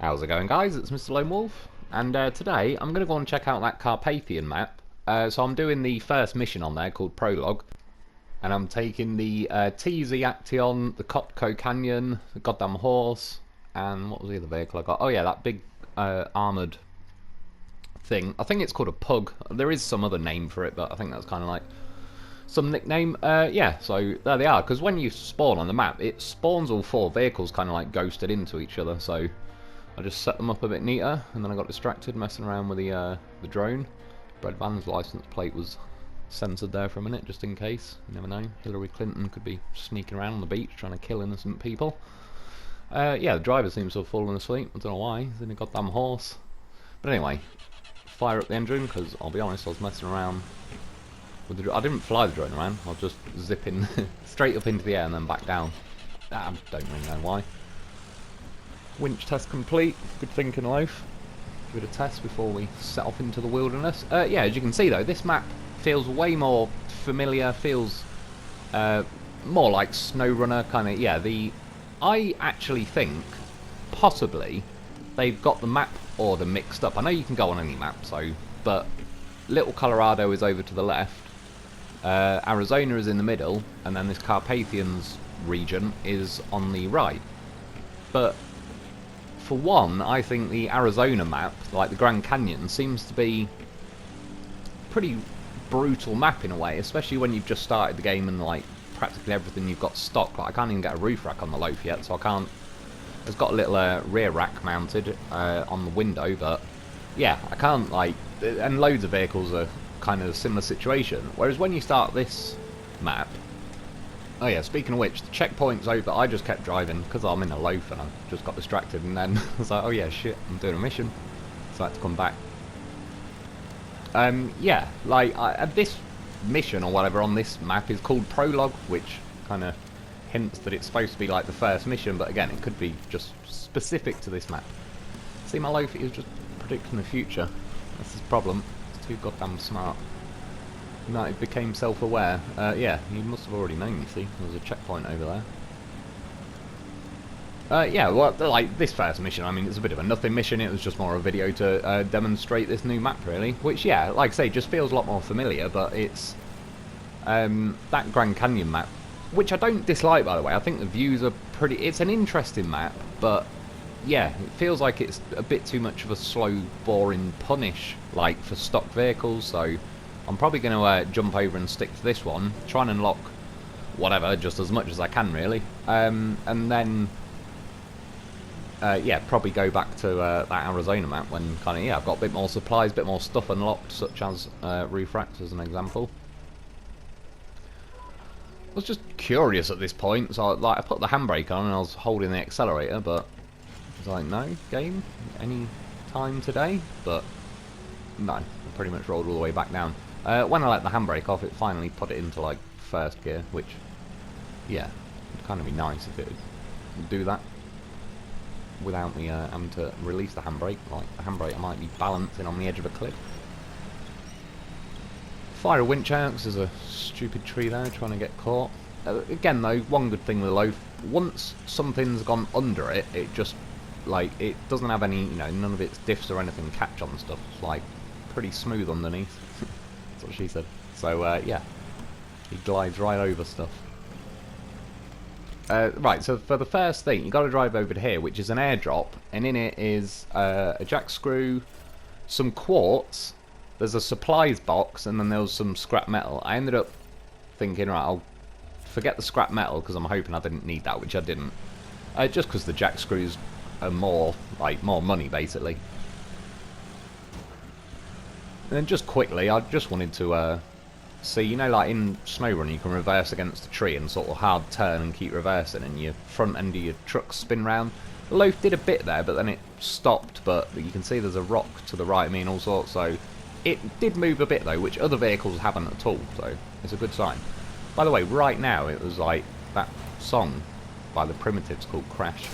How's it going, guys? It's Mr. Lo4f, and today I'm going to go and check out that Carpathian map. So I'm doing the first mission on there called Prologue, and I'm taking the TZ Action, the Copco Canyon, the goddamn horse, and what was the other vehicle I got? Oh yeah, that big armoured thing. I think it's called a pug. There is some other name for it, but I think that's kind of like some nickname. Yeah, so there they are, because when you spawn on the map, it spawns all four vehicles kind of like ghosted into each other, so I just set them up a bit neater, and then I got distracted messing around with the drone. Breadman's license plate was censored there for a minute, just in case. You never know. Hillary Clinton could be sneaking around on the beach trying to kill innocent people. Yeah, the driver seems to have fallen asleep. I don't know why. He's in a goddamn horse. But anyway, fire up the engine, because I'll be honest, I was messing around with the I didn't fly the drone around. I was just zipping straight up into the air and then back down. I don't really know why. Winch test complete. Good thinking, Loaf. Give it a test before we set off into the wilderness. Yeah, as you can see though, this map feels way more familiar. Feels more like SnowRunner kind of. Yeah, I actually think possibly they've got the map order mixed up. I know you can go on any map, but Little Colorado is over to the left. Arizona is in the middle, and then this Carpathians region is on the right. But for one, I think the Arizona map, like the Grand Canyon, seems to be pretty brutal map in a way, especially when you've just started the game and like practically everything you've got stock. Like I can't even get a roof rack on the Lo4f yet, so I can't. It's got a little rear rack mounted on the window, but yeah, I can't like. And loads of vehicles are kind of a similar situation. Whereas when you start this map. Oh yeah, speaking of which, the checkpoint's over. I just kept driving because I'm in a Lo4f and I just got distracted, and then I was like, oh yeah, shit, I'm doing a mission. So I had to come back. Yeah, like, this mission or whatever on this map is called Prologue, which kind of hints that it's supposed to be like the first mission, but again, it could be just specific to this map. See, my Lo4f is just predicting the future. That's his problem. It's too goddamn smart. No, it became self-aware. Yeah, you must have already known, you see. There's a checkpoint over there. Yeah, well, like, this first mission, I mean, it's a bit of a nothing mission. It was just more a video to demonstrate this new map, really. Which, yeah, like I say, just feels a lot more familiar, but it's that Grand Canyon map, which I don't dislike, by the way. I think the views are pretty. It's an interesting map, but yeah, it feels like it's a bit too much of a slow, boring punish, like, for stock vehicles, so I'm probably going to jump over and stick to this one, try and unlock whatever, just as much as I can, really. And then, yeah, probably go back to that Arizona map when kind of, yeah, I've got a bit more supplies, a bit more stuff unlocked, such as roof racks, as an example. I was just curious at this point, so like, I put the handbrake on and I was holding the accelerator, but I was like, no, game, any time today? But no, I pretty much rolled all the way back down. When I let the handbrake off, it finally put it into like first gear, which, yeah, would kind of be nice if it would do that without me having to release the handbrake. Like the handbrake, I might be balancing on the edge of a cliff. Fire a winch out because there's a stupid tree there trying to get caught. Again, though, one good thing with the Lo4f, once something's gone under it, it just like it doesn't have any, you know, none of its diffs or anything catch on stuff. It's like pretty smooth underneath. That's what she said. So yeah, he glides right over stuff. Right, so for the first thing, you got to drive over to here, which is an airdrop, and in it is a jack screw, some quartz. There's a supplies box, and then there was some scrap metal. I ended up thinking, right, I'll forget the scrap metal because I'm hoping I didn't need that, which I didn't. Just because the jack screws are more money, basically. And then just quickly, I just wanted to see, you know, like in SnowRunner, you can reverse against a tree and sort of hard turn and keep reversing, and your front end of your truck spin round. The Lo4f did a bit there, but then it stopped. But you can see there's a rock to the right of me and all sorts, so it did move a bit though, which other vehicles haven't at all. So it's a good sign. By the way, right now it was like that song by the Primitives called Crash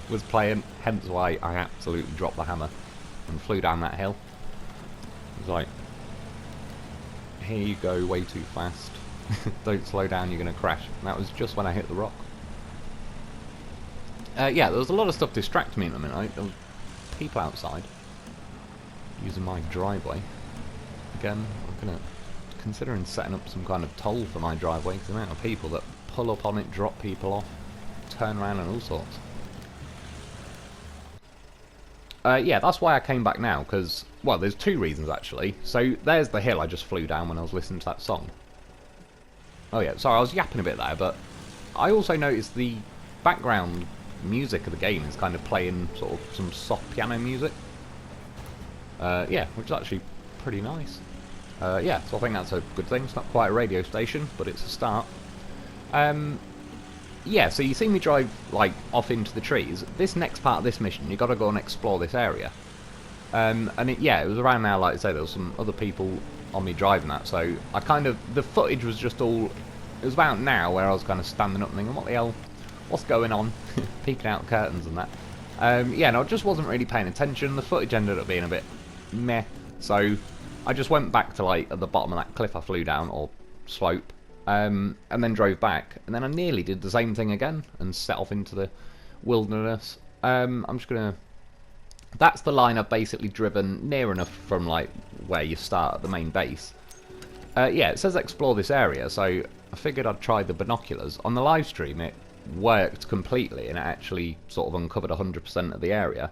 was playing, hence why I absolutely dropped the hammer and flew down that hill. It was like, here you go, way too fast. Don't slow down, you're going to crash. And that was just when I hit the rock. Yeah, there was a lot of stuff distracting me in a minute. people outside using my driveway. Again, I'm gonna considering setting up some kind of toll for my driveway because the amount of people that pull up on it, drop people off, turn around and all sorts. Yeah, that's why I came back now, because, well, there's two reasons actually. So there's the hill I just flew down when I was listening to that song. Oh yeah, sorry, I was yapping a bit there, but I also noticed the background music of the game is kind of playing sort of some soft piano music. Yeah, which is actually pretty nice. Yeah, so I think that's a good thing. It's not quite a radio station, but it's a start. Yeah, so you see me drive, like, off into the trees. This next part of this mission, you got to go and explore this area. And yeah, it was around now, like I say, there was some other people on me driving that, so I kind of, the footage was just all, it was about now where I was kind of standing up and thinking, what the hell, what's going on? Peeking out curtains and that. Yeah, no, I just wasn't really paying attention. The footage ended up being a bit meh, so I just went back to, like, at the bottom of that cliff I flew down, or slope, and then drove back, and then I nearly did the same thing again, and set off into the wilderness. I'm just gonna, that's the line I've basically driven near enough from, like, where you start at the main base. Yeah, it says explore this area, so I figured I'd try the binoculars. On the live stream it worked completely, and it actually sort of uncovered 100% of the area.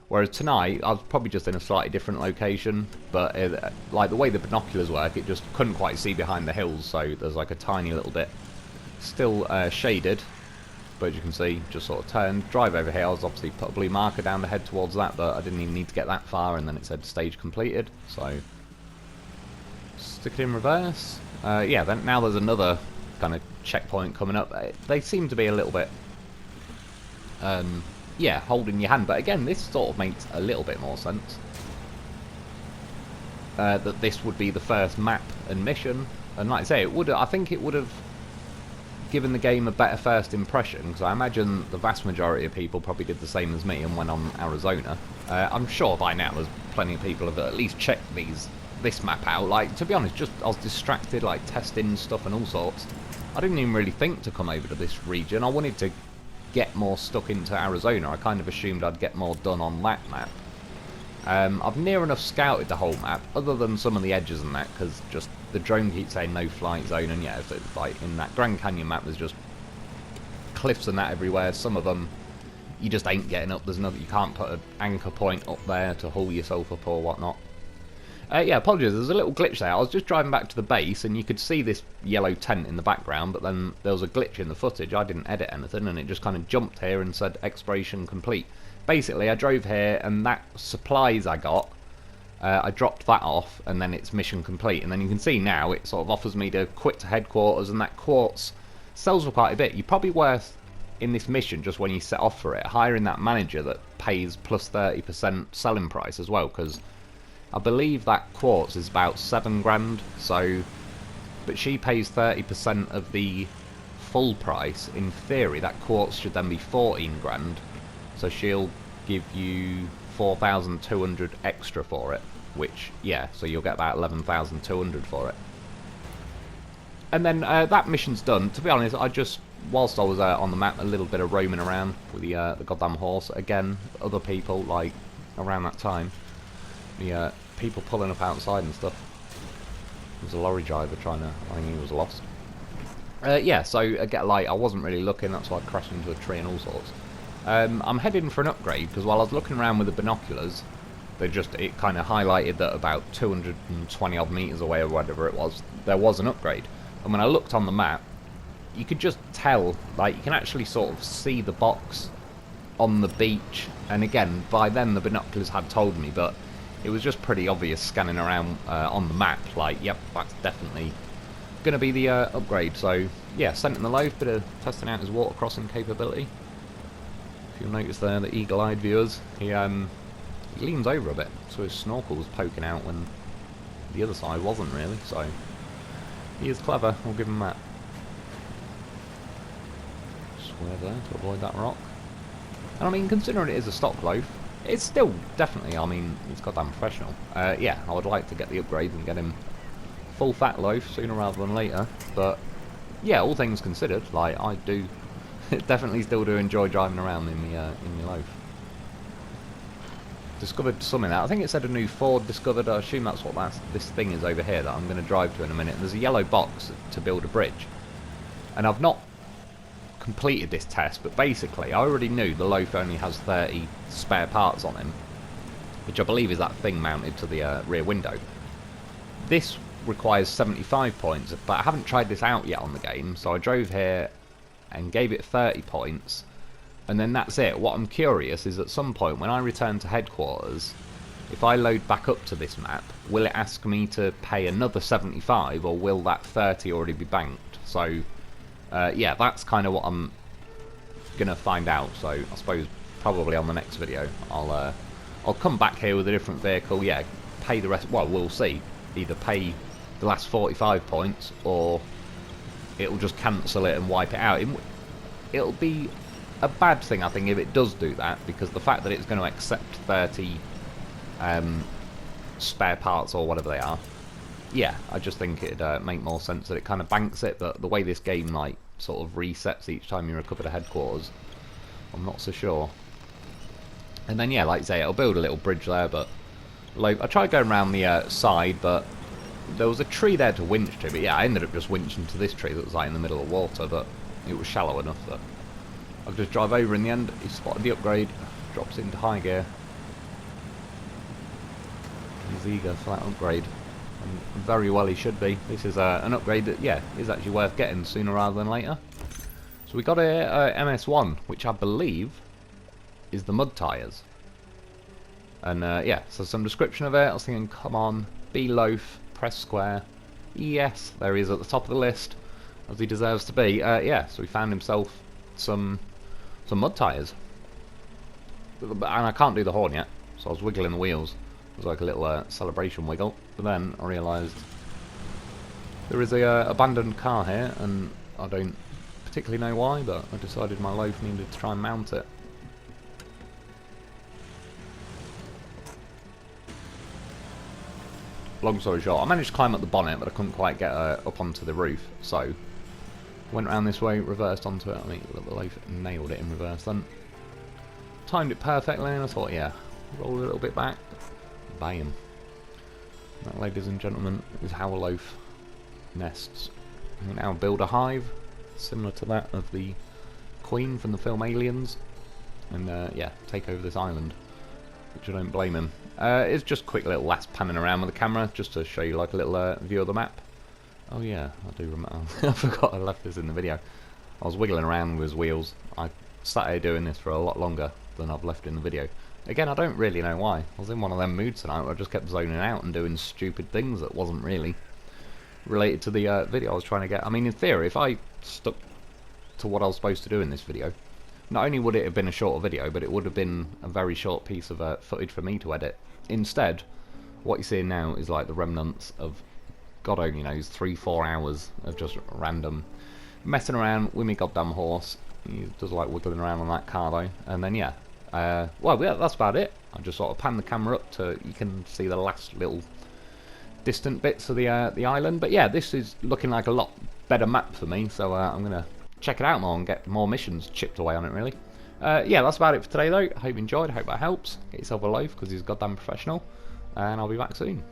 Whereas tonight, I was probably just in a slightly different location, but like the way the binoculars work, it just couldn't quite see behind the hills, so there's like a tiny little bit still shaded. But as you can see, just sort of turned, drive over here. I was obviously put a blue marker down the head towards that, but I didn't even need to get that far, and then it said stage completed, so stick it in reverse. Yeah, then now there's another kind of checkpoint coming up. They seem to be a little bit yeah, holding your hand, but again, this sort of makes a little bit more sense. That this would be the first map and mission, and like I say, it would. I think it would have given the game a better first impression, because I imagine the vast majority of people probably did the same as me and went on Arizona. I'm sure by now there's plenty of people have at least checked this map out. Like, to be honest, just I was distracted, like testing stuff and all sorts. I didn't even really think to come over to this region. I wanted to get more stuck into Arizona. I kind of assumed I'd get more done on that map. I've near enough scouted the whole map, other than some of the edges and that, because just the drone keeps saying no flight zone, and yeah, so it's like in that Grand Canyon map there's just cliffs and that everywhere. Some of them you just ain't getting up. There's another, you can't put an anchor point up there to haul yourself up or whatnot. Yeah, apologies, there's a little glitch there. I was just driving back to the base and you could see this yellow tent in the background, but then there was a glitch in the footage. I didn't edit anything and it just kind of jumped here and said exploration complete. Basically, I drove here and that supplies I got, I dropped that off and then it's mission complete. And then you can see now it sort of offers me to quit to headquarters, and that quartz sells for quite a bit. You're probably worth, in this mission, just when you set off for it, hiring that manager that pays plus 30% selling price as well, because I believe that quartz is about 7 grand, so, but she pays 30% of the full price. In theory, that quartz should then be 14 grand, so she'll give you 4,200 extra for it, which, yeah, so you'll get about 11,200 for it. And then that mission's done. To be honest, I just, whilst I was on the map, a little bit of roaming around with the goddamn horse. Again, other people, like, around that time, the people pulling up outside and stuff. There's a lorry driver trying to, I think he was lost. Yeah, so again, like, I wasn't really looking, that's why I crashed into a tree and all sorts. I'm heading for an upgrade, because while I was looking around with the binoculars, it kind of highlighted that about 220 odd meters away or whatever it was, there was an upgrade. And when I looked on the map, you could just tell, like, you can actually sort of see the box on the beach. And again, by then the binoculars had told me, but it was just pretty obvious scanning around on the map, like, yep, that's definitely going to be the upgrade. So, yeah, sent in the loaf, bit of testing out his water crossing capability. If you'll notice there, the eagle-eyed viewers, he leans over a bit, so his snorkel was poking out when the other side wasn't really, so he is clever, I'll give him that. Swerve there to avoid that rock. And I mean, considering it is a stock loaf, it's still definitely, I mean, it's goddamn professional. Yeah, I would like to get the upgrade and get him full fat loaf sooner rather than later, but yeah, all things considered, like, I do definitely still do enjoy driving around in the loaf. discovered something out. I think it said a new Ford discovered. I assume that's what this thing is over here that I'm going to drive to in a minute. And there's a yellow box to build a bridge. And I've not completed this test, but basically I already knew the Lo4f only has 30 spare parts on him, which I believe is that thing mounted to the rear window. This requires 75 points, but I haven't tried this out yet on the game, so I drove here and gave it 30 points, and then that's it. What I'm curious is, at some point when I return to headquarters, if I load back up to this map, will it ask me to pay another 75, or will that 30 already be banked? So yeah, that's kind of what I'm gonna find out. So I suppose probably on the next video I'll come back here with a different vehicle, yeah, pay the rest. Well, we'll see. Either pay the last 45 points, or it'll just cancel it and wipe it out. It'll be a bad thing, I think, if it does do that, because the fact that it's going to accept 30 spare parts or whatever they are, yeah, I just think it'd make more sense that it kind of banks it. But the way this game like sort of resets each time you recover the headquarters, I'm not so sure. And then yeah, like I say, it'll build a little bridge there, but I tried going around the side, but there was a tree there to winch to. But yeah, I ended up just winching to this tree that was like in the middle of water, but it was shallow enough that I could just drive over in the end. He spotted the upgrade, drops into high gear. He's eager for that upgrade, and very well he should be. This is an upgrade that, yeah, is actually worth getting sooner rather than later. So we got a MS1, which I believe is the mud tyres. And yeah, so some description of it. I was thinking, come on, be Lo4f, press square. Yes, there he is at the top of the list, as he deserves to be. Yeah, so he found himself some mud tyres. And I can't do the horn yet, so I was wiggling the wheels. It was like a little celebration wiggle. But then I realised there is a abandoned car here, and I don't particularly know why, but I decided my Lo4f needed to try and mount it. Long story short, I managed to climb up the bonnet, but I couldn't quite get up onto the roof, so went around this way, reversed onto it. I mean, the Lo4f nailed it in reverse then. Timed it perfectly, and I thought, yeah, roll a little bit back, bam. That, ladies and gentlemen, is how a Lo4f nests. We now build a hive, similar to that of the Queen from the film Aliens, and yeah, take over this island, which I don't blame him. It's just a quick little last panning around with the camera, just to show you like a little view of the map. Oh yeah, I do remember. I forgot I left this in the video. I was wiggling around with his wheels. I sat here doing this for a lot longer than I've left in the video. Again, I don't really know why. I was in one of them moods tonight where I just kept zoning out and doing stupid things that wasn't really related to the video I was trying to get. I mean, in theory, if I stuck to what I was supposed to do in this video, not only would it have been a shorter video, but it would have been a very short piece of footage for me to edit. Instead, what you're seeing now is like the remnants of, God only knows, 3-4 hours of just random messing around with me goddamn horse. He does like wiggling around on that car though. And then yeah, well yeah, that's about it. I just sort of pan the camera up to, you can see the last little distant bits of the island. But yeah, this is looking like a lot better map for me, so I'm gonna check it out more and get more missions chipped away on it really. Yeah, that's about it for today though. I hope you enjoyed, I hope that helps. Get yourself a Lo4f because he's goddamn professional, and I'll be back soon.